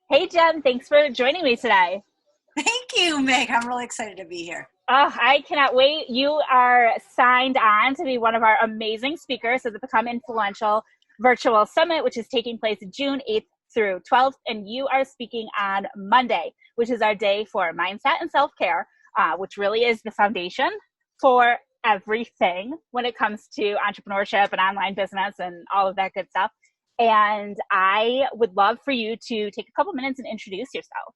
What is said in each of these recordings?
Hey, Jen, thanks for joining me today. Thank you, Meg. I'm really excited to be here. Oh, I cannot wait. You are signed on to be one of our amazing speakers at the Become Influential Virtual Summit, which is taking place June 8th through 12th. And you are speaking on Monday, which is our day for mindset and self care, which really is the foundation for everything when it comes to entrepreneurship and online business and all of that good stuff. And I would love for you to take a couple minutes and introduce yourself.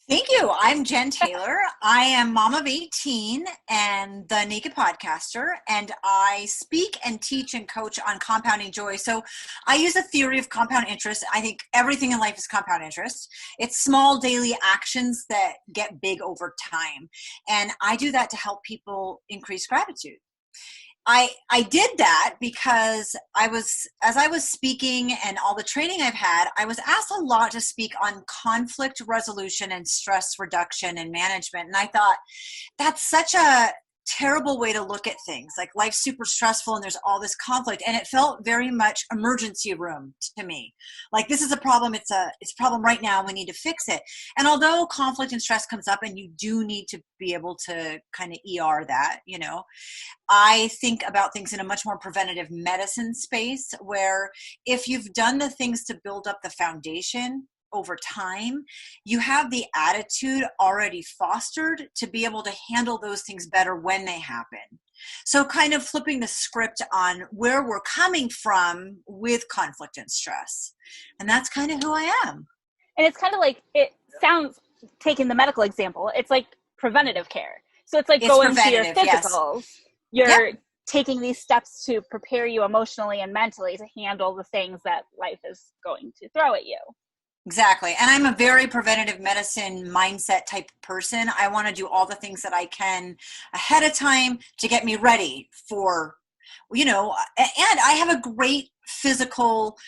Thank you. I'm Jenn Taylor. I am mom of 18 and the Naked Podcaster, and I speak and teach and coach on compounding joy. So I use a theory of compound interest. I think everything in life is compound interest. It's small daily actions that get big over time. And I do that to help people increase gratitude. I did that because as I was speaking and all the training I've had, I was asked a lot to speak on conflict resolution and stress reduction and management. And I thought that's such a terrible way to look at things. Like life's super stressful and there's all this conflict, and it felt very much emergency room to me. Like this is a problem. It's a problem right now. We need to fix it. And although conflict and stress comes up and you do need to be able to kind of ER that, I think about things in a much more preventative medicine space where if you've done the things to build up the foundation over time, you have the attitude already fostered to be able to handle those things better when they happen. So kind of flipping the script on where we're coming from with conflict and stress. And that's kind of who I am. And it's kind of like, it sounds, taking the medical example, it's like preventative care. So it's like It's going to your preventative, physicals. You're yes. taking these steps to prepare you emotionally and mentally to handle the things that life is going to throw at you. Exactly. And I'm a very preventative medicine mindset type person. I want to do all the things that I can ahead of time to get me ready for, and I have a great physical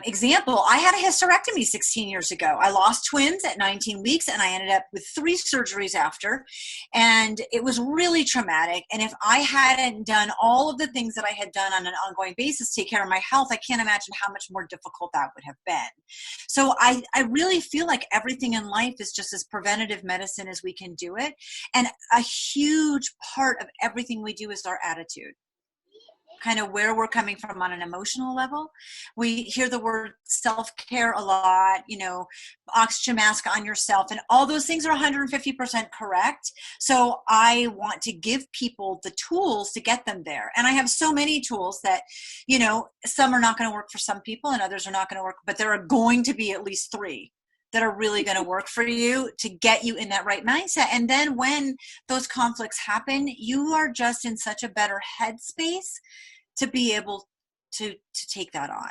example. I had a hysterectomy 16 years ago. I lost twins at 19 weeks and I ended up with 3 surgeries after. And it was really traumatic. And if I hadn't done all of the things that I had done on an ongoing basis to take care of my health, I can't imagine how much more difficult that would have been. So I really feel like everything in life is just as preventative medicine as we can do it. And a huge part of everything we do is our attitude. Kind of where we're coming from on an emotional level. We hear the word self-care a lot, oxygen mask on yourself, and all those things are 150% correct. So I want to give people the tools to get them there. And I have so many tools that, some are not going to work for some people and others are not going to work, but there are going to be at least 3 that are really going to work for you to get you in that right mindset. And then when those conflicts happen, you are just in such a better headspace to be able to take that on.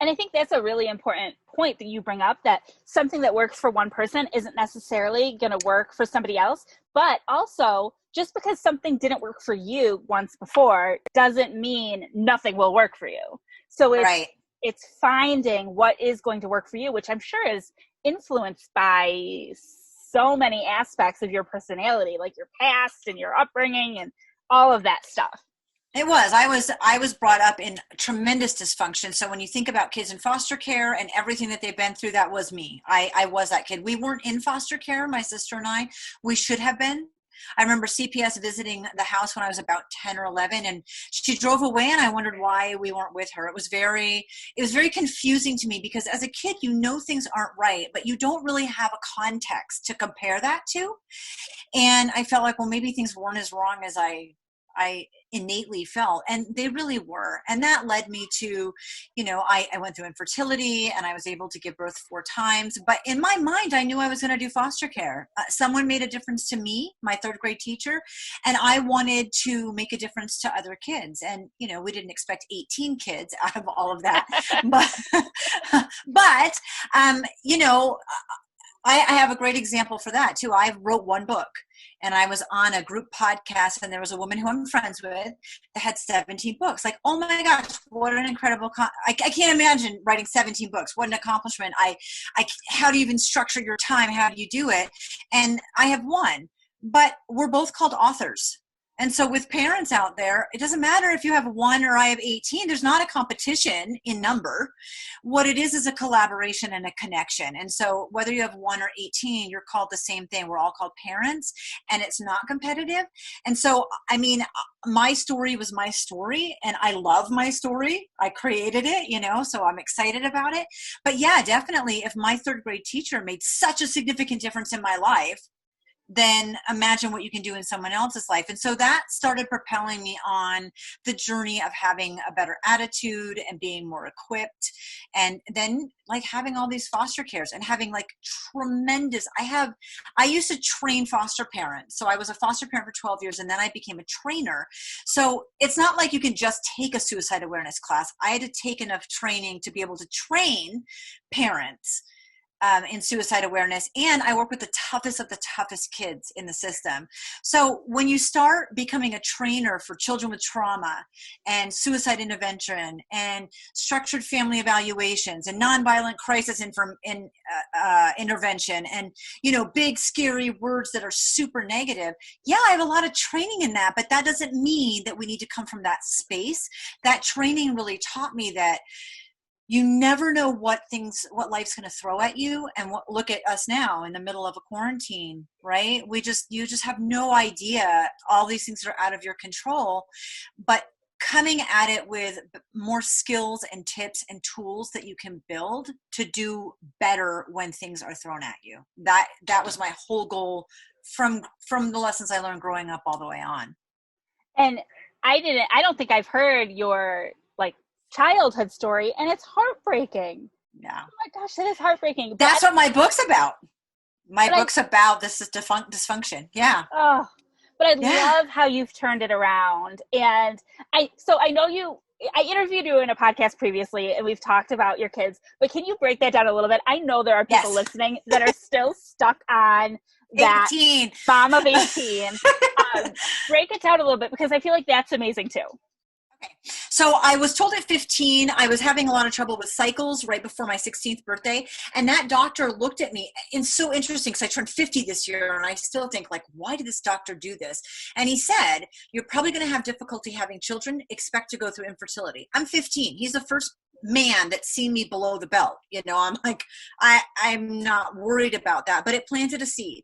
And I think that's a really important point that you bring up, that something that works for one person isn't necessarily going to work for somebody else. But also, just because something didn't work for you once before doesn't mean nothing will work for you. So it's finding what is going to work for you, which I'm sure is influenced by so many aspects of your personality, like your past and your upbringing and all of that stuff. It was. I was brought up in tremendous dysfunction. So when you think about kids in foster care and everything that they've been through, that was me. I was that kid. We weren't in foster care, my sister and I. We should have been. I remember CPS visiting the house when I was about 10 or 11, and she drove away and I wondered why we weren't with her. It was very confusing to me because as a kid, things aren't right, but you don't really have a context to compare that to. And I felt like, well, maybe things weren't as wrong as I innately felt, and they really were. And that led me to, I went through infertility and I was able to give birth 4 times. But in my mind, I knew I was going to do foster care. Someone made a difference to me, my 3rd grade teacher, and I wanted to make a difference to other kids. And, we didn't expect 18 kids out of all of that. but I have a great example for that too. I wrote 1 book. And I was on a group podcast, and there was a woman who I'm friends with that had 17 books. Like, oh my gosh, what an incredible! I can't imagine writing 17 books. What an accomplishment! How do you even structure your time? How do you do it? And I have 1, but we're both called authors. And so with parents out there, it doesn't matter if you have 1 or I have 18, there's not a competition in number. What it is a collaboration and a connection. And so whether you have 1 or 18, you're called the same thing. We're all called parents, and it's not competitive. And so, I mean, my story was my story, and I love my story. I created it, you know, so I'm excited about it. But yeah, definitely, if my 3rd grade teacher made such a significant difference in my life, then imagine what you can do in someone else's life. And so that started propelling me on the journey of having a better attitude and being more equipped. And then like having all these foster cares and having like tremendous, I used to train foster parents. So I was a foster parent for 12 years and then I became a trainer. So it's not like you can just take a suicide awareness class. I had to take enough training to be able to train parents in suicide awareness. And I work with the toughest of the toughest kids in the system. So when you start becoming a trainer for children with trauma and suicide intervention and structured family evaluations and nonviolent crisis intervention and, you know, big scary words that are super negative. Yeah, I have a lot of training in that, but that doesn't mean that we need to come from that space. That training really taught me that you never know what life's going to throw at you. And look at us now in the middle of a quarantine, right? You just have no idea. All these things are out of your control, but coming at it with more skills and tips and tools that you can build to do better when things are thrown at you. That was my whole goal from the lessons I learned growing up all the way on. And I don't think I've heard your like childhood story, and it's heartbreaking. Yeah. Oh my gosh, that is heartbreaking. That's what my book's about. My book's about this is dysfunction. Yeah. Oh, but I love how you've turned it around. And I know I interviewed you in a podcast previously, and we've talked about your kids, but can you break that down a little bit? I know there are people listening that are still stuck on that 18. Mom of 18. Break it down a little bit, because I feel like that's amazing too. Okay. So I was told at 15, I was having a lot of trouble with cycles right before my 16th birthday. And that doctor looked at me, and so interesting because I turned 50 this year, and I still think like, why did this doctor do this? And he said, you're probably going to have difficulty having children, expect to go through infertility. I'm 15. He's the first man that's seen me below the belt. You know, I'm like, I'm not worried about that, but it planted a seed.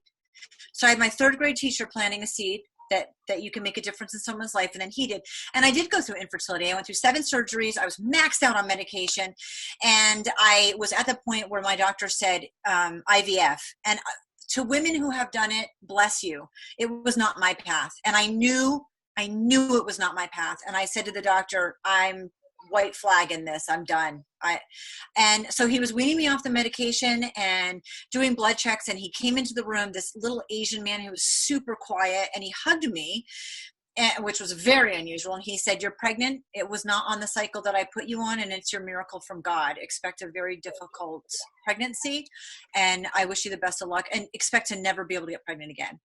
So I had my 3rd grade teacher planting a seed that you can make a difference in someone's life. And then he did. And I did go through infertility. I went through 7 surgeries. I was maxed out on medication. And I was at the point where my doctor said IVF. And to women who have done it, bless you. It was not my path. And I knew it was not my path. And I said to the doctor, I'm white flag in this. I'm done. And so he was weaning me off the medication and doing blood checks. And he came into the room, this little Asian man who was super quiet, and he hugged me, which was very unusual. And he said, you're pregnant. It was not on the cycle that I put you on, and it's your miracle from God. Expect a very difficult pregnancy, and I wish you the best of luck, and expect to never be able to get pregnant again.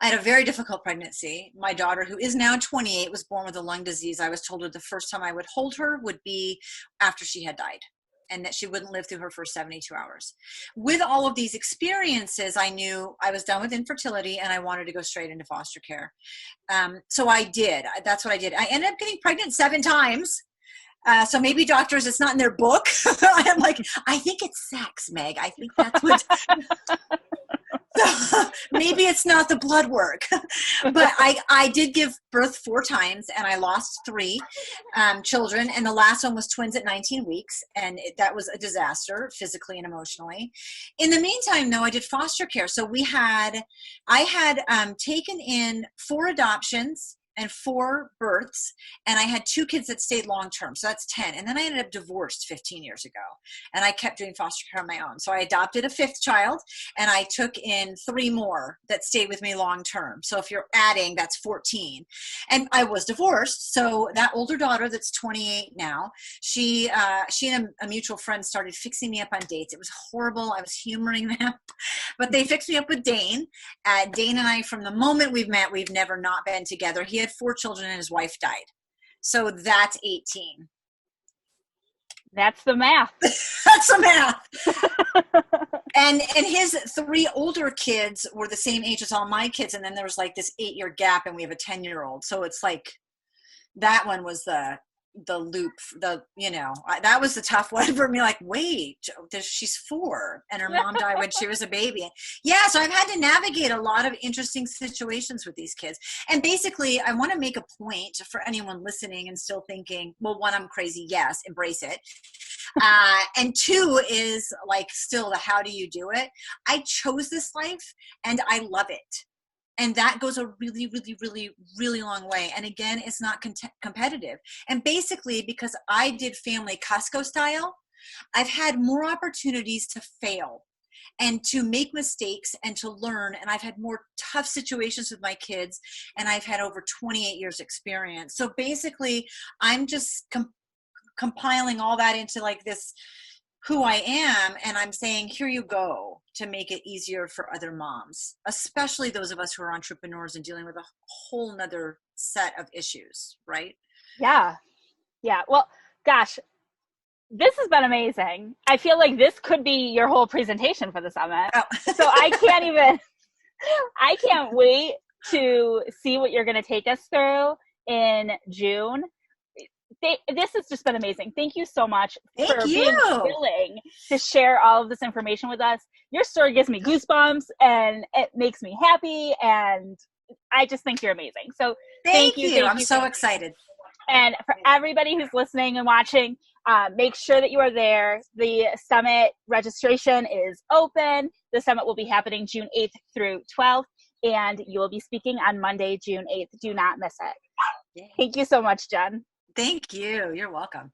I had a very difficult pregnancy. My daughter, who is now 28, was born with a lung disease. I was told her the first time I would hold her would be after she had died, and that she wouldn't live through her first 72 hours. With all of these experiences, I knew I was done with infertility and I wanted to go straight into foster care. So I did. That's what I did. I ended up getting pregnant 7 times. So maybe doctors, it's not in their book. I'm like, I think it's sex, Meg. I think that's what... So maybe it's not the blood work, but I did give birth 4 times, and I lost 3 children. And the last one was twins at 19 weeks. And that was a disaster physically and emotionally. In the meantime, though, I did foster care. So I had taken in 4 adoptions and 4 births, and I had 2 kids that stayed long-term. So that's 10. And then I ended up divorced 15 years ago, and I kept doing foster care on my own. So I adopted a 5th child, and I took in 3 more that stayed with me long-term. So if you're adding, that's 14. And I was divorced. So that older daughter that's 28 now, she and a mutual friend started fixing me up on dates. It was horrible. I was humoring them, but they fixed me up with Dane. Dane and I, from the moment we've met, we've never not been together. He had 4 children and his wife died. So that's 18. That's the math. That's the math. And his 3 older kids were the same age as all my kids, and then there was like this 8-year gap, and we have a 10-year-old. So it's like that one was the loop, that was the tough one for me. Like, wait, she's 4 and her mom died when she was a baby. Yeah, so I've had to navigate a lot of interesting situations with these kids. And basically, I want to make a point for anyone listening and still thinking, well, 1, I'm crazy. Yes, embrace it. And 2 is like still the how do you do it? I chose this life and I love it. And that goes a really, really, really, really long way. And again, it's not competitive. And basically, because I did family Costco style, I've had more opportunities to fail and to make mistakes and to learn. And I've had more tough situations with my kids, and I've had over 28 years experience. So basically, I'm just compiling all that into like this who I am, and I'm saying, here you go, to make it easier for other moms, especially those of us who are entrepreneurs and dealing with a whole nother set of issues, right? Yeah. Well, gosh, this has been amazing. I feel like this could be your whole presentation for the summit. Oh. So I can't wait to see what you're going to take us through in June. This has just been amazing. Thank you so much for being willing to share all of this information with us. Your story gives me goosebumps and it makes me happy, and I just think you're amazing. So thank you. I'm so excited. And for everybody who's listening and watching, make sure that you are there. The summit registration is open. The summit will be happening June 8th through 12th, and you will be speaking on Monday, June 8th. Do not miss it. Thank you so much, Jenn. Thank you. You're welcome.